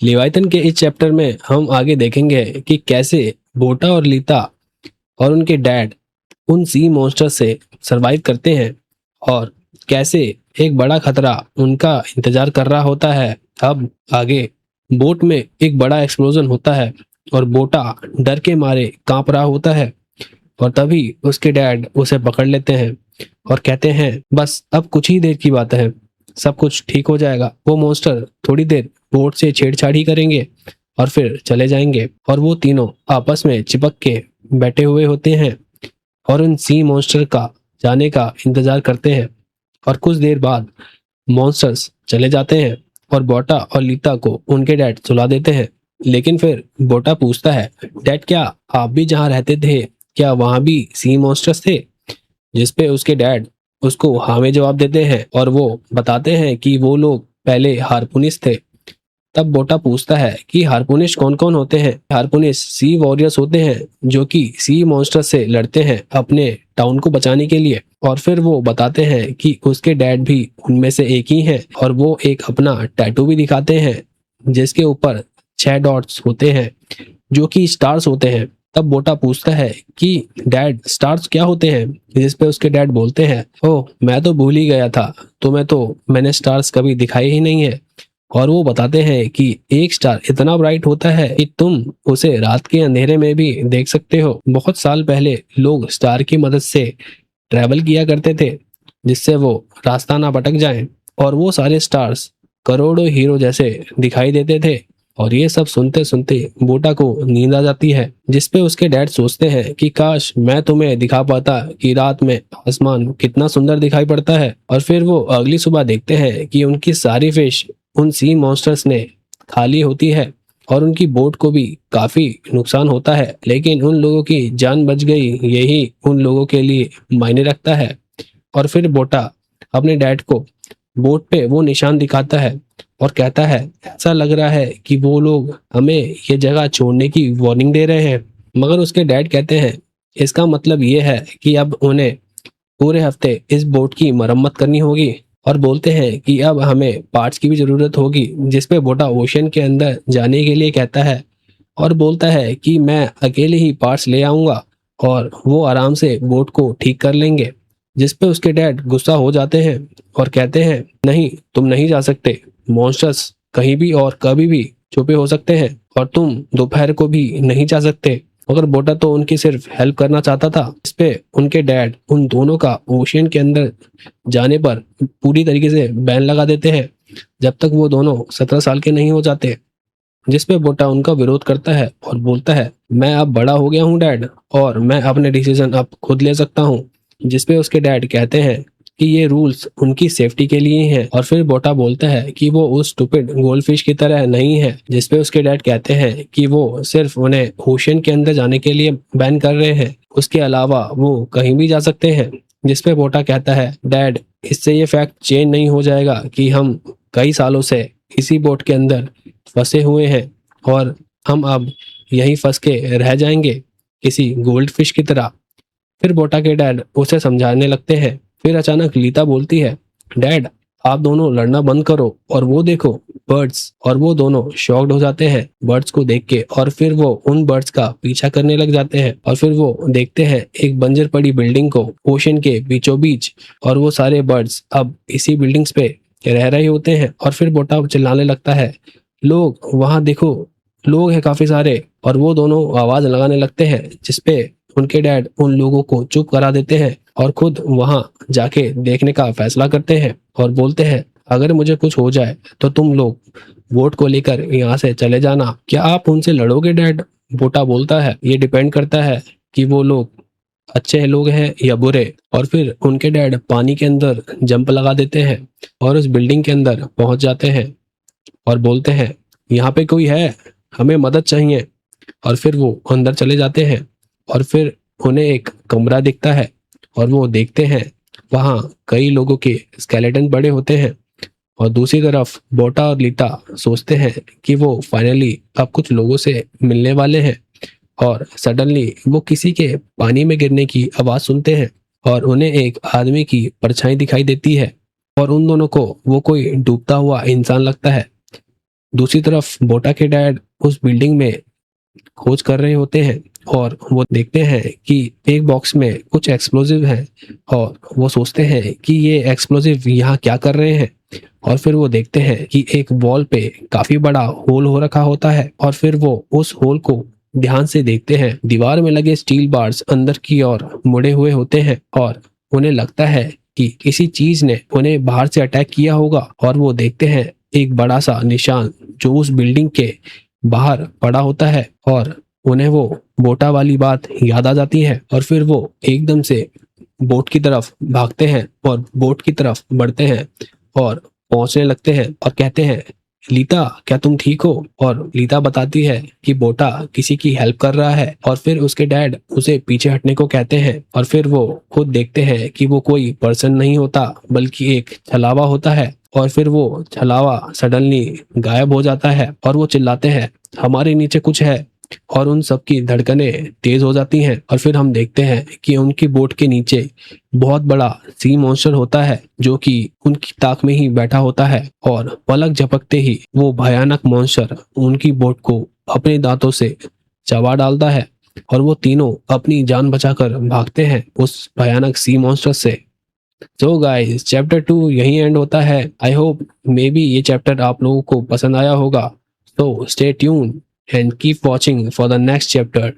Leviathan के इस chapter में हम आगे देखेंगे कि कैसे बोटा और लीता और उनके डैड उन सी मॉन्स्टर से सरवाइव करते हैं और कैसे एक बड़ा खतरा उनका इंतजार कर रहा होता है। अब आगे बोट में एक बड़ा एक्सप्लोजन होता है और बोटा डर के मारे कांप रहा होता है और तभी उसके डैड उसे पकड़ लेते हैं और कहते हैं बस अब कुछ ही देर की बात है, सब कुछ ठीक हो जाएगा। वो मॉन्स्टर थोड़ी देर बोट से छेड़छाड़ ही करेंगे और फिर चले जाएंगे और वो तीनों आपस में चिपक के बैठे हुए होते हैं और उन सी मॉन्स्टर का जाने का इंतजार करते हैं। और कुछ देर बाद मॉन्स्टर्स चले जाते हैं और बोटा और लीता को उनके डैड सुला देते हैं। लेकिन फिर बोटा पूछता है, डैड क्या आप भी जहाँ रहते थे क्या वहां भी सी मॉन्स्टर्स थे? जिसपे उसके डैड उसको हाँ में जवाब देते हैं और वो बताते हैं कि वो लोग पहले हारपूनिस्ट थे। तब बोटा पूछता है कि हारपूनिस्ट कौन कौन होते हैं? हारपूनिस्ट सी वॉरियर्स होते हैं जो कि सी मॉन्स्टर से लड़ते हैं अपने टाउन को बचाने के लिए। और फिर वो बताते हैं कि उसके डैड भी उनमें से एक ही हैं और वो एक अपना टैटू भी दिखाते हैं जिसके ऊपर 6 डॉट्स होते हैं जो कि स्टार्स होते हैं। तब बोटा पूछता है कि डैड स्टार्स क्या होते हैं? जिस पे उसके डैड बोलते हैं, ओह मैं तो भूल ही गया था, मैंने स्टार्स कभी दिखाए ही नहीं है। और वो बताते हैं कि एक स्टार इतना ब्राइट होता है कि तुम उसे रात के अंधेरे में भी देख सकते हो। बहुत साल पहले लोग स्टार की मदद से ट्रैवल किया करते थे जिससे वो रास्ता ना भटक जाएं। और वो सारे स्टार्स करोड़ों हीरो जैसे दिखाई देते थे। और ये सब सुनते सुनते बोटा को नींद आ जाती है जिसपे उसके डैड सोचते हैं कि काश मैं तुम्हें दिखा पाता कि रात में आसमान कितना सुंदर दिखाई पड़ता है। और फिर वो अगली सुबह देखते हैं कि उनकी सारी फिश उन सी मॉन्स्टर्स ने खाली होती है और उनकी बोट को भी काफी नुकसान होता है, लेकिन उन लोगों की जान बच गई यही उन लोगों के लिए मायने रखता है। और फिर बोटा अपने डैड को बोट पे वो निशान दिखाता है और कहता है ऐसा लग रहा है कि वो लोग हमें ये जगह छोड़ने की वार्निंग दे रहे हैं। मगर उसके डैड कहते हैं इसका मतलब ये है कि अब उन्हें पूरे हफ्ते इस बोट की मरम्मत करनी होगी। और बोलते हैं कि अब हमें पार्ट्स की भी जरूरत होगी, जिसपे बोटा ओशन के अंदर जाने के लिए कहता है और बोलता है कि मैं अकेले ही पार्ट्स ले आऊंगा और वो आराम से बोट को ठीक कर लेंगे। जिसपे उसके डैड गुस्सा हो जाते हैं और कहते हैं नहीं तुम नहीं जा सकते, मॉन्स्टर्स कहीं भी और कभी भी छुपे हो सकते हैं और तुम दोपहर को भी नहीं जा सकते। मगर बोटा तो उनकी सिर्फ हेल्प करना चाहता था। इस पे उनके डैड उन दोनों का ओशियन के अंदर जाने पर पूरी तरीके से बैन लगा देते हैं जब तक वो दोनों 17 साल के नहीं हो जाते। जिस पे बोटा उनका विरोध करता है और बोलता है मैं अब बड़ा हो गया हूँ डैड और मैं अपने डिसीजन अब खुद ले सकता हूँ। जिसपे उसके डैड कहते हैं कि ये रूल्स उनकी सेफ्टी के लिए हैं। और फिर बोटा बोलता है कि वो उस स्टूपिड गोल्डफिश की तरह नहीं है। जिसपे उसके डैड कहते हैं कि वो सिर्फ उन्हें ओशन के अंदर जाने के लिए बैन कर रहे हैं, उसके अलावा वो कहीं भी जा सकते हैं। जिसपे बोटा कहता है डैड इससे ये फैक्ट चेंज नहीं हो जाएगा कि हम कई सालों से इसी बोट के अंदर फंसे हुए हैं और हम अब यहीं फंस के रह जाएंगे किसी गोल्ड फिश की तरह। फिर बोटा के डैड उसे समझाने लगते हैं। फिर अचानक लीता बोलती है डैड आप दोनों लड़ना बंद करो और वो देखो बर्ड्स। और वो दोनों शॉक्ड हो जाते हैं बर्ड्स को देख के और फिर वो उन बर्ड्स का पीछा करने लग जाते हैं। और फिर वो देखते हैं एक बंजर पड़ी बिल्डिंग को ओशन के बीचों बीच और वो सारे बर्ड्स अब इसी बिल्डिंग्स पे रह रहे होते हैं। और फिर बोटा चिल्लाने लगता है लोग वहां देखो, लोग हैं काफी सारे। और वो दोनों आवाज लगाने लगते हैं जिसपे उनके डैड उन लोगों को चुप करा देते हैं और खुद वहां जाके देखने का फैसला करते हैं और बोलते हैं अगर मुझे कुछ हो जाए तो तुम लोग वोट को लेकर यहाँ से चले जाना। क्या आप उनसे लड़ोगे डैड? बोटा बोलता है ये डिपेंड करता है कि वो लोग अच्छे लोग हैं या बुरे। और फिर उनके डैड पानी के अंदर जंप लगा देते हैं और उस बिल्डिंग के अंदर पहुंच जाते हैं और बोलते हैं यहाँ पे कोई है, हमें मदद चाहिए। और फिर वो अंदर चले जाते हैं और फिर उन्हें एक कमरा दिखता है और वो देखते हैं वहाँ कई लोगों के स्केलेटन पड़े होते हैं। और दूसरी तरफ बोटा और लीता सोचते हैं कि वो फाइनली अब कुछ लोगों से मिलने वाले हैं। और सडनली वो किसी के पानी में गिरने की आवाज सुनते हैं और उन्हें एक आदमी की परछाई दिखाई देती है और उन दोनों को वो कोई डूबता हुआ इंसान लगता है। दूसरी तरफ बोटा के डैड उस बिल्डिंग में खोज कर रहे होते हैं और वो देखते हैं कि एक बॉक्स में कुछ एक्सप्लोजिव हैं और वो सोचते हैं कि ये एक्सप्लोजिव यहाँ क्या कर रहे हैं। और फिर वो देखते हैं कि एक वॉल पे काफी बड़ा होल हो रखा होता है और फिर वो उस होल को ध्यान से देखते हैं। दीवार में लगे स्टील बार्स अंदर की ओर मुड़े हुए होते हैं और उन्हें लगता है कि किसी चीज ने उन्हें बाहर से अटैक किया होगा। और वो देखते हैं एक बड़ा सा निशान जो उस बिल्डिंग के बाहर पड़ा होता है और उन्हें वो बोटा वाली बात याद आ जाती है और फिर वो एकदम से बोट की तरफ भागते हैं और बोट की तरफ बढ़ते हैं और पहुंचने लगते हैं और कहते हैं, लीता क्या तुम ठीक हो? और लीता बताती है कि बोटा किसी की हेल्प कर रहा है और फिर उसके डैड उसे पीछे हटने को कहते हैं और फिर वो खुद देखते हैं कि वो कोई पर्सन नहीं होता बल्कि एक छलावा होता है। और फिर वो छलावा सडनली गायब हो जाता है और वो चिल्लाते हैं, हमारे नीचे कुछ है। और उन सबकी धड़कनें तेज हो जाती हैं और फिर हम देखते हैं कि उनकी बोट के नीचे बहुत बड़ा सी मॉन्स्टर होता है जो कि उनकी ताक में ही बैठा होता है। और पलक झपकते ही वो भयानक मॉन्स्टर उनकी बोट को अपने दांतों से चबा डालता है और वो तीनों अपनी जान बचाकर भागते हैं उस भयानक सी मॉन्स्टर से। सो गाइस, चैप्टर 2 यहीं एंड होता है। आई होप मे बी ये चैप्टर आप लोगों को पसंद आया होगा। So stay tuned and keep watching for the next chapter.